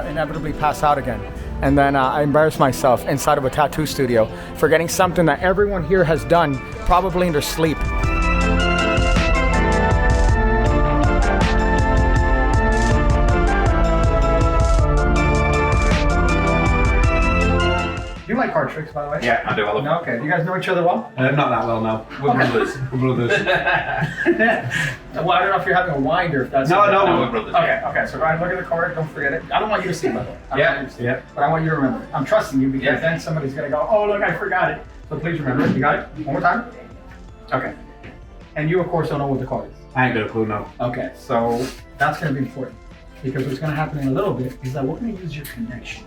inevitably pass out again. And then I embarrass myself inside of a tattoo studio, forgetting something that everyone here has done, probably in their sleep. Do you like card tricks, by the way? Yeah, I do. I love No, okay. Do you guys know each other well? Not that well, no. We're brothers. We're brothers. Well, I don't know if you're having a winder, if that's... No, we're brothers. Okay, so go ahead and look at the card, don't forget it. I don't want you to see it, by the way. I don't want you to see it, Yeah. But I want you to remember it. I'm trusting you because then somebody's gonna go, oh look, I forgot it. So please remember it. You got it? One more time? Okay. And you, of course, don't know what the card is. I ain't got a clue, no. Okay, so that's gonna be important. Because what's gonna happen in a little bit is that we're gonna use your connection.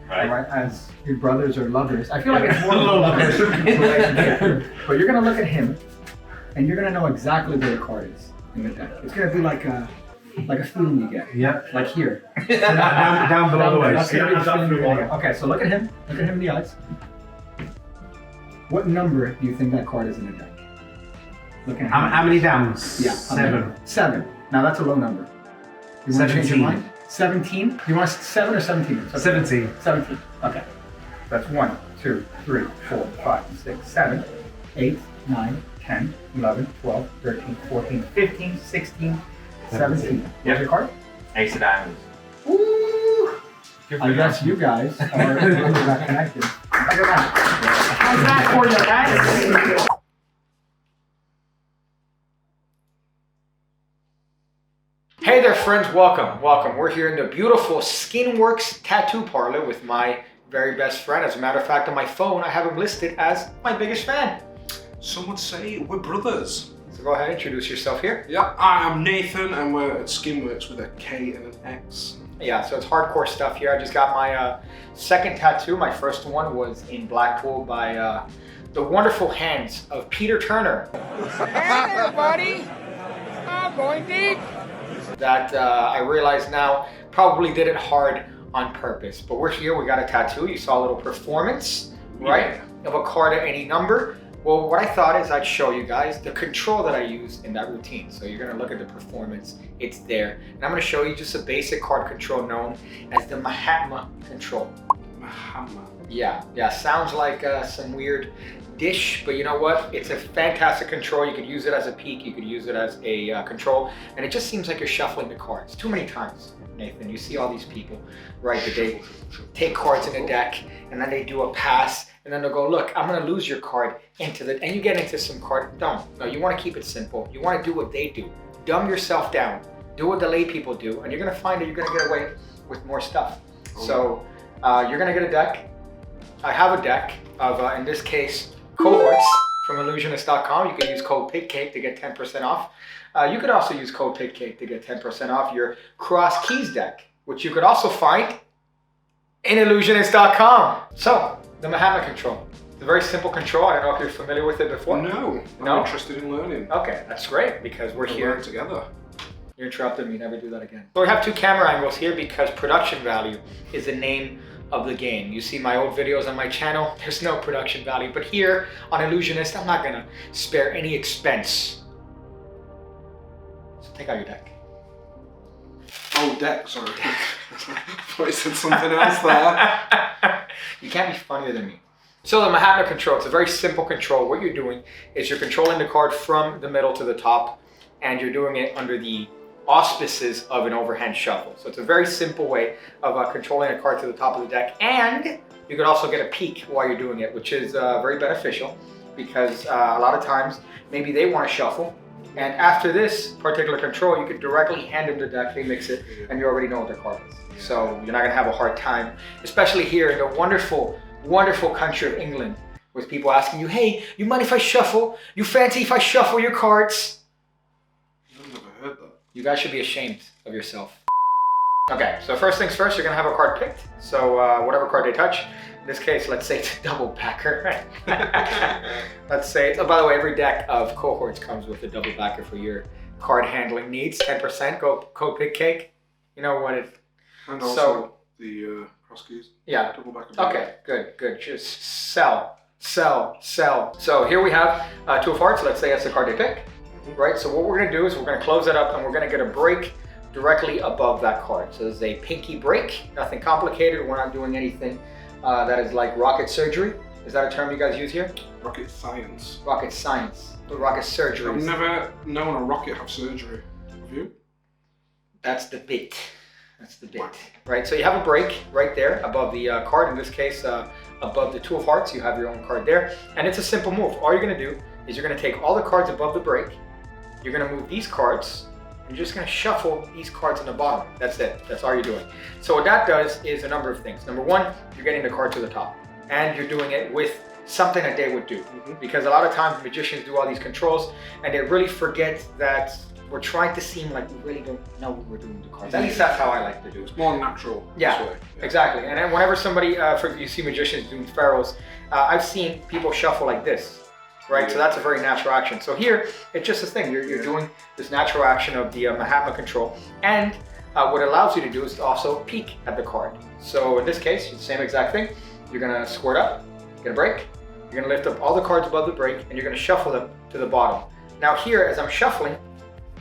Right. All right, as your brothers or lovers. I feel like it's more of a lovers relationship. But you're gonna look at him, and you're gonna know exactly where the card is in the deck. It's gonna be like a feeling you get. Yep. Like here. down below the waist. That's gonna be the feeling you're gonna get. Okay, so look at him. Look at him in the eyes. What number do you think that card is in the deck? Look at him. How many downs? Yeah. 7. 7. Now that's a low number. You want to change your 17. mind? 17? You want 7 or 17? 17. 17. Okay. That's 1, 2, 3, 4, 5, 6, 7, 8, 9, 10, 11, 12, 13, 14, 15, 16, 17. Where's your card? Ace of diamonds. Ooh! I guess you guys are not connected. Look at that. How's that for you, guys? Hey there friends, welcome. We're here in the beautiful Skinworks Tattoo Parlor with my very best friend. As a matter of fact, on my phone, I have him listed as my biggest fan. Some would say we're brothers. So go ahead, introduce yourself here. Yeah, I'm Nathan and we're at Skinworks with a K and an X. Yeah, so it's hardcore stuff here. I just got my second tattoo. My first one was in Blackpool by the wonderful hands of Peter Turner. Hey there, buddy. I'm going deep. That I realize now probably did it hard on purpose. But we're here, we got a tattoo. You saw a little performance, right? Of a card at any number. Well, what I thought is I'd show you guys the control that I use in that routine. So you're gonna look at the performance, it's there. And I'm gonna show you just a basic card control known as the Mahatma control. Mahatma. Yeah, sounds like some weird dish, but you know what? It's a fantastic control. You could use it as a peek, you could use it as a control, and it just seems like you're shuffling the cards too many times, Nathan. You see all these people, right? That they take cards in a deck, and then they do a pass, and then they'll go, look, I'm gonna lose your card into the, and you get into some card. Don't. No, you wanna keep it simple. You wanna do what they do. Dumb yourself down. Do what the lay people do, and you're gonna find that you're gonna get away with more stuff. So you're gonna get a deck. I have a deck of, in this case, cohorts from illusionist.com. You can use code PigCake to get 10% off. You could also use code PigCake to get 10% off your cross keys deck, which you could also find in illusionist.com. So, the Mahatma control. It's a very simple control. I don't know if you're familiar with it before. No, I'm interested in learning. Okay, that's great because we're here learn together. You interrupted me, never do that again. So we have 2 camera angles here because production value is the name of the game. You see my old videos on my channel, there's no production value, but here on Illusionist, I'm not gonna spare any expense. So take out your deck. Oh, deck, sorry. I thought you said something else there. You can't be funnier than me. So the Mahatma control, it's a very simple control. What you're doing is you're controlling the card from the middle to the top, and you're doing it under the auspices of an overhand shuffle. So it's a very simple way of controlling a card to the top of the deck, and you could also get a peek while you're doing it, which is very beneficial because a lot of times maybe they want to shuffle, and after this particular control you could directly hand them the deck, they mix it, and you already know what their card is. So you're not going to have a hard time, especially here in the wonderful country of England, with people asking you, hey, you mind if I shuffle? You fancy if I shuffle your cards? I've never heard that. You guys should be ashamed of yourself. Okay, so first things first, you're gonna have a card picked. So whatever card they touch, in this case, let's say it's a double backer. Let's say, oh, by the way, every deck of cohorts comes with a double backer for your card handling needs. 10%, go code PigCake. You know what it, And also so, the cross keys. yeah, Double back. okay, good, just sell. So here we have 2 of hearts, let's say that's the card they pick. Right, so what we're gonna do is we're gonna close that up and we're gonna get a break directly above that card. So there's a pinky break, nothing complicated. We're not doing anything that is like rocket surgery. Is that a term you guys use here? Rocket science. Rocket science, rocket surgery. I've never known a rocket have surgery. Have you? That's the bit. That's the bit, right? So you have a break right there above the card. In this case, above the two of hearts, you have your own card there. And it's a simple move. All you're gonna do is you're gonna take all the cards above the break. You're gonna move these cards. And you're just gonna shuffle these cards in the bottom. That's it. That's all you're doing. So what that does is a number of things. Number one, you're getting the card to the top. And you're doing it with something that they would do. Because a lot of times magicians do all these controls and they really forget that we're trying to seem like we really don't know what we're doing with the cards. At least that's how I like to do it. It's more natural. Yeah, this way. exactly. And then whenever somebody, you see magicians doing pharaohs, I've seen people shuffle like this, right? So that's a very natural action. So here, it's just a thing. You're doing this natural action of the Mahatma control. And what it allows you to do is to also peek at the card. So in this case, it's the same exact thing. You're gonna squirt up, you're gonna break, you're gonna lift up all the cards above the break, and you're gonna shuffle them to the bottom. Now here, as I'm shuffling,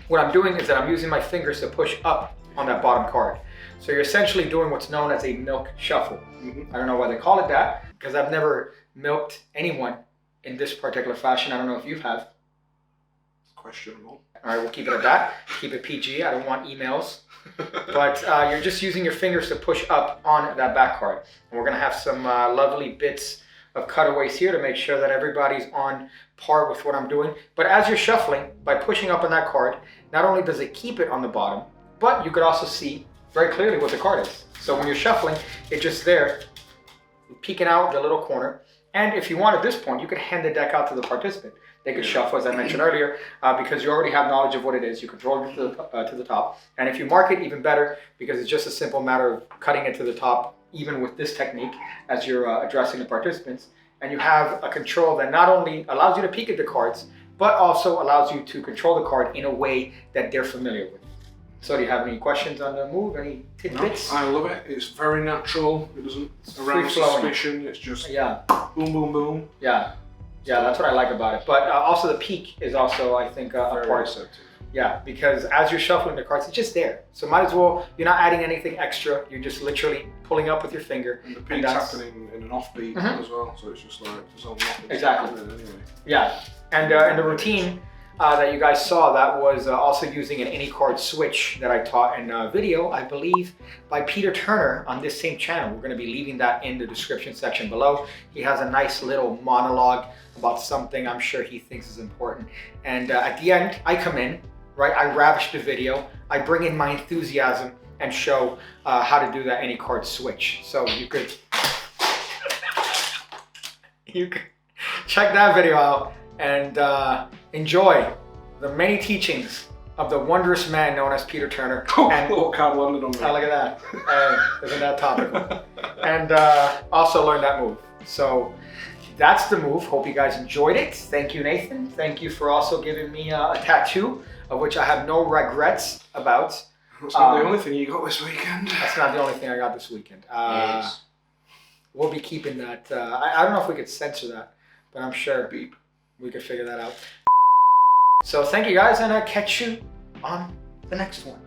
what I'm doing is that I'm using my fingers to push up on that bottom card. So you're essentially doing what's known as a milk shuffle. I don't know why they call it that, because I've never milked anyone in this particular fashion. I don't know if you have. Questionable. All right, we'll keep it at that. Keep it PG. I don't want emails. But you're just using your fingers to push up on that back card. And we're gonna have some lovely bits of cutaways here to make sure that everybody's on par with what I'm doing. But as you're shuffling, by pushing up on that card, not only does it keep it on the bottom, but you could also see very clearly what the card is. So when you're shuffling, it's just there, peeking out the little corner. And if you want at this point, you could hand the deck out to the participant. They could shuffle, as I mentioned earlier, because you already have knowledge of what it is. You control it to the top. And if you mark it, even better, because it's just a simple matter of cutting it to the top, even with this technique, as you're addressing the participants. And you have a control that not only allows you to peek at the cards, but also allows you to control the card in a way that they're familiar with. So do you have any questions on the move? Any tidbits? No, I love it. It's very natural. It doesn't arouse suspicion. It's just boom, boom, boom. Yeah, that's what I like about it. But also the peek is also, I think, a part. Receptive. Yeah, because as you're shuffling the cards, it's just there. So might as well, you're not adding anything extra. You're just literally pulling up with your finger. And the peek's happening in an offbeat as well. So it's just like, there's all nothing. Exactly. Anyway. Yeah, and in the routine that you guys saw, that was also using an any card switch that I taught in a video, I believe, by Peter Turner on this same channel. We're going to be leaving that in the description section below. He has a nice little monologue about something I'm sure he thinks is important. And at the end, I come in, right? I ravish the video. I bring in my enthusiasm and show how to do that any card switch. So you could check that video out and enjoy the many teachings of the wondrous man known as Peter Turner. And card landed on me. oh, look at that. Isn't that topical? And also learn that move. So that's the move. Hope you guys enjoyed it. Thank you, Nathan. Thank you for also giving me a tattoo, of which I have no regrets about. That's not the only thing you got this weekend. That's not the only thing I got this weekend. Yes. We'll be keeping that. I don't know if we could censor that, but I'm sure Beep. we could figure that out. So thank you guys, and I'll catch you on the next one.